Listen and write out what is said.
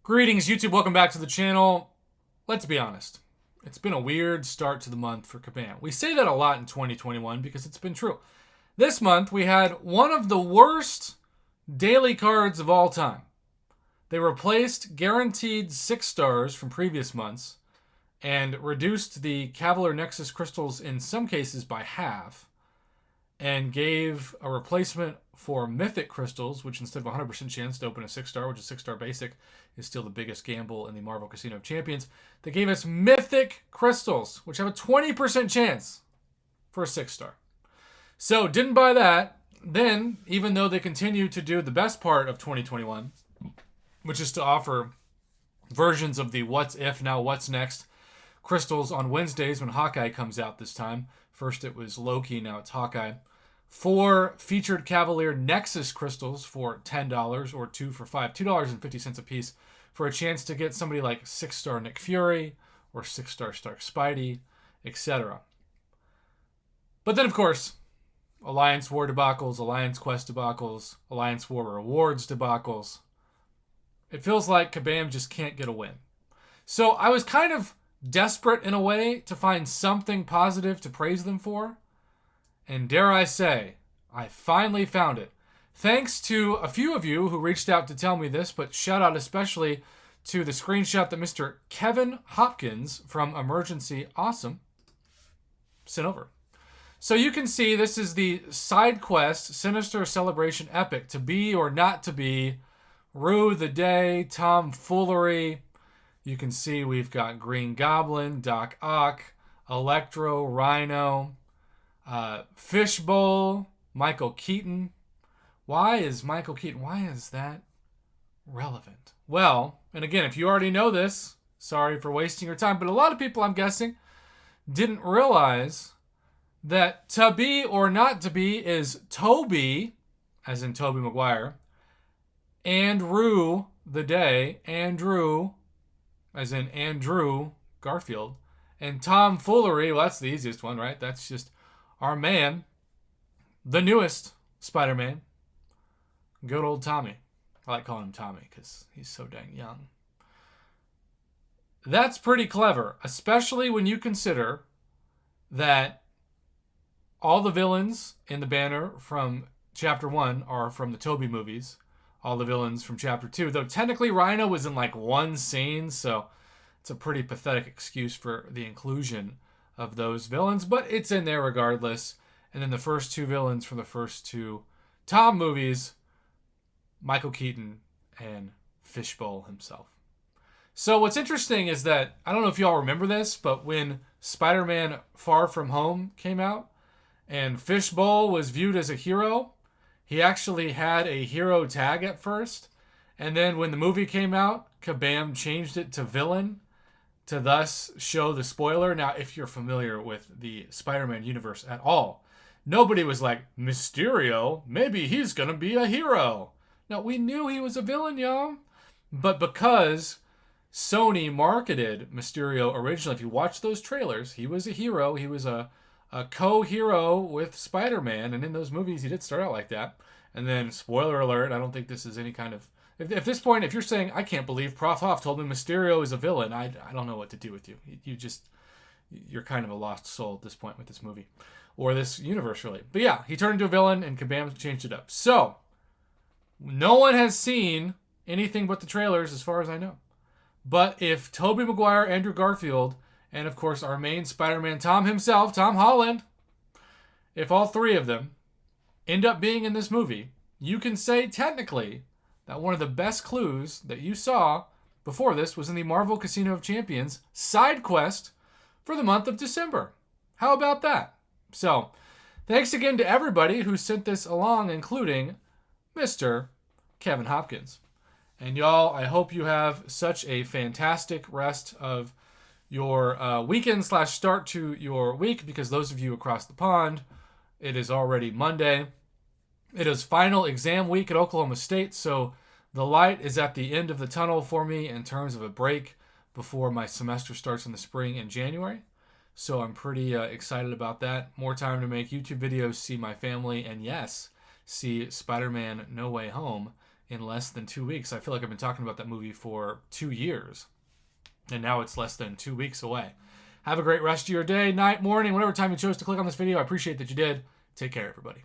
Greetings, YouTube. Welcome back to the channel. Let's be honest. It's been a weird start to the month for Kabam. We say that a lot in 2021 because it's been true. This month, we had one of the worst daily cards of all time. They replaced guaranteed 6 stars from previous months and reduced the Cavalier Nexus crystals in some cases by half and gave a replacement for mythic crystals, which instead of a 100% chance to open a 6-star, which is 6-star basic, is still the biggest gamble in the Marvel Casino of Champions. They gave us mythic crystals, which have a 20% chance for a 6-star. So didn't buy that. Then, even though they continue to do the best part of 2021, which is to offer versions of the what's if, now what's next crystals on Wednesdays when Hawkeye comes out this time. First it was Loki, now it's Hawkeye. 4 featured Cavalier Nexus crystals for $10 or 2 for $5. $2.50 a piece for a chance to get somebody like 6-star Nick Fury or 6-star Stark Spidey, etc. But then, of course, Alliance War debacles, Alliance Quest debacles, Alliance War Rewards debacles. It feels like Kabam just can't get a win. So I was kind of desperate in a way to find something positive to praise them for. And dare I say, I finally found it. Thanks to a few of you who reached out to tell me this, but shout out especially to the screenshot that Mr. Kevin Hopkins from Emergency Awesome sent over. So you can see this is the side quest Sinister Celebration Epic. To be or not to be, Rue the Day, Tomfoolery. You can see we've got Green Goblin, Doc Ock, Electro, Rhino, Fishbowl, Michael Keaton. Why is that relevant? Well, and again, if you already know this, sorry for wasting your time, but a lot of people, I'm guessing, didn't realize that to be or not to be is Toby, as in Tobey Maguire, Andrew the Day, Andrew, as in Andrew Garfield, and Tomfoolery, well, that's the easiest one, right? That's just our man, the newest Spider-Man, good old Tommy. I like calling him Tommy because he's so dang young. That's pretty clever, especially when you consider that all the villains in the banner from Chapter 1 are from the Tobey movies. All the villains from Chapter 2, though technically Rhino was in like one scene, so it's a pretty pathetic excuse for the inclusion of those villains, but it's in there regardless. And then the first 2 villains from the first 2 Tom movies, Michael Keaton and Fishbowl himself. So what's interesting is that, I don't know if y'all remember this, but when Spider-Man Far From Home came out and Fishbowl was viewed as a hero, he actually had a hero tag at first. And then when the movie came out, Kabam changed it to villain to thus show the spoiler. Now, if you're familiar with the Spider-Man universe at all, nobody was like, Mysterio, maybe he's going to be a hero. No, we knew he was a villain, y'all. But because Sony marketed Mysterio originally, if you watch those trailers, he was a hero. He was a co-hero with Spider-Man. And in those movies, he did start out like that. And then, spoiler alert, I don't think this is any kind of... At this point, if you're saying, I can't believe Prof. Hoff told me Mysterio is a villain, I don't know what to do with you. You're kind of a lost soul at this point with this movie. Or this universe, really. But yeah, he turned into a villain, and Kabam changed it up. So, no one has seen anything but the trailers, as far as I know. But if Tobey Maguire, Andrew Garfield, and of course our main Spider-Man, Tom himself, Tom Holland, if all 3 of them end up being in this movie, you can say technically that one of the best clues that you saw before this was in the Marvel Casino of Champions side quest for the month of December. How about that? So, thanks again to everybody who sent this along, including Mr. Kevin Hopkins. And y'all, I hope you have such a fantastic rest of your weekend / start to your week, because those of you across the pond, it is already Monday. It is final exam week at Oklahoma State, so the light is at the end of the tunnel for me in terms of a break before my semester starts in the spring in January. So I'm pretty excited about that. More time to make YouTube videos, see my family, and yes, see Spider-Man No Way Home in less than 2 weeks. I feel like I've been talking about that movie for 2 years, and now it's less than 2 weeks away. Have a great rest of your day, night, morning, whatever time you chose to click on this video. I appreciate that you did. Take care, everybody.